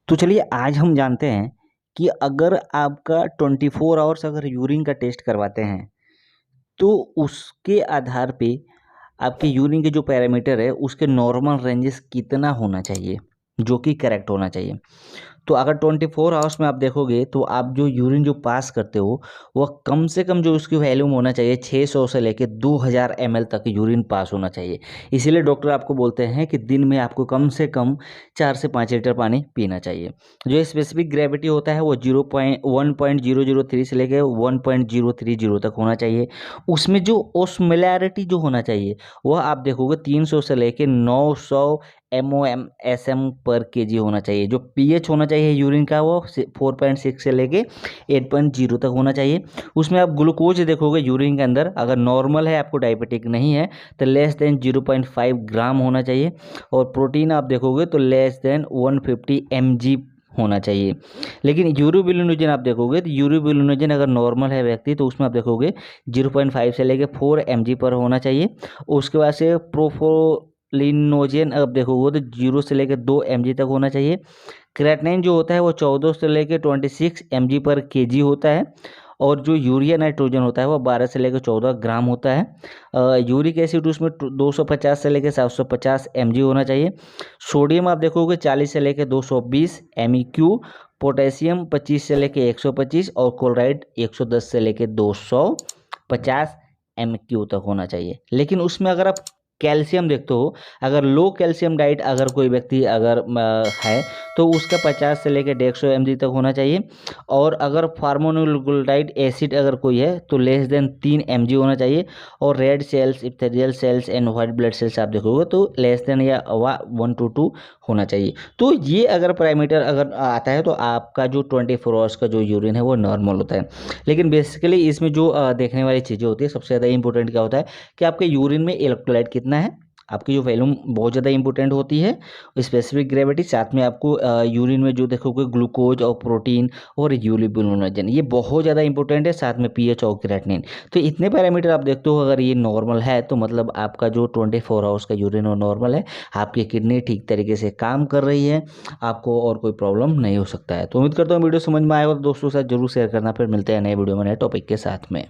तो चलिए आज हम जानते हैं कि अगर आपका 24 आवर्स अगर यूरिन का टेस्ट करवाते हैं तो उसके आधार पे आपके यूरिन के जो पैरामीटर है उसके नॉर्मल रेंजेस कितना होना चाहिए जो कि करेक्ट होना चाहिए। तो अगर 24 आवर्स में आप देखोगे तो आप जो यूरिन जो पास करते हो वह कम से कम जो उसकी वैल्यूम होना चाहिए 600 से लेके 2000 ml तक यूरिन पास होना चाहिए। इसीलिए डॉक्टर आपको बोलते हैं कि दिन में आपको कम से कम 4 से 5 लीटर पानी पीना चाहिए। जो स्पेसिफिक ग्रेविटी होता है वो 1.003 से लेके 1.030 तक होना चाहिए। उसमें जो ओस्मोलैरिटी जो होना चाहिए वह आप देखोगे 300 से लेके 900 MOM/SM पर केजी होना चाहिए। जो पीएच होना चाहिए यूरिन का वो 4.6 से लेके 8.0 तक होना चाहिए। उसमें आप ग्लूकोज देखोगे यूरिन के अंदर अगर नॉर्मल है, आपको डायबिटिक नहीं है, तो लेस देन 0.5 ग्राम होना चाहिए। और प्रोटीन आप देखोगे तो लेस देन 150 mg होना चाहिए। लेकिन यूरोबिलिनोजन आप देखोगे तो यूरोबिलिनोजन अगर नॉर्मल है व्यक्ति तो उसमें आप देखोगे 0.5 से लेके 4 mg पर होना चाहिए। उसके बाद से प्रोफोलिनोजन अब देखोगे तो 0 से लेकर 2 mg तक होना चाहिए। क्रेटनाइन जो होता है वो 14 से लेकर 26 mg पर केजी होता है। और जो यूरिया नाइट्रोजन होता है वो 12 से लेकर 14 ग्राम होता है। यूरिक एसिड उसमें 250 से लेकर 750 mg होना चाहिए। सोडियम आप देखोगे 40 से लेकर 220 MEQ। पोटेशियम 25 से लेकर 125 और क्लोराइड 110 से लेकर 250 MQ तक होना चाहिए। लेकिन उसमें अगर आप कैल्शियम देखते हो, अगर लो कैल्शियम डाइट अगर कोई व्यक्ति अगर है तो उसका 50 से लेकर 150 mg तक होना चाहिए। और अगर फार्मोनुलग्लुटाइड एसिड अगर कोई है तो लेस देन 3 mg होना चाहिए। और red cells, epithelial cells and white blood cells आप देखोगे तो लेस देन या 1 to 2 होना चाहिए। तो ये अगर पैरामीटर अगर आता है तो आपका जो 24 आवर्स का जो यूरिन है वो नॉर्मल होता है। लेकिन बेसिकली इसमें जो देखने वाली चीज़ें होती है, सबसे ज़्यादा इंपॉर्टेंट क्या होता है कि आपके यूरिन में इलेक्ट्रोलाइट कितना है, आपकी जो वैल्यूम बहुत ज़्यादा इंपॉर्टेंट होती है, स्पेसिफिक ग्रेविटी, साथ में आपको यूरिन में जो देखोगे ग्लूकोज और प्रोटीन और यूरिबिलिनोजन, ये बहुत ज़्यादा इंपॉर्टेंट है, साथ में पीएच और क्रेटनिन। तो इतने पैरामीटर आप देखते हो, अगर ये नॉर्मल है तो मतलब आपका जो 24 आवर्स का यूरिन वो नॉर्मल है, आपकी किडनी ठीक तरीके से काम कर रही है, आपको और कोई प्रॉब्लम नहीं हो सकता है। तो उम्मीद करता हूँ वीडियो समझ में आएगा, तो दोस्तों के साथ जरूर शेयर करना। फिर मिलते हैं नए वीडियो में नए टॉपिक के साथ में।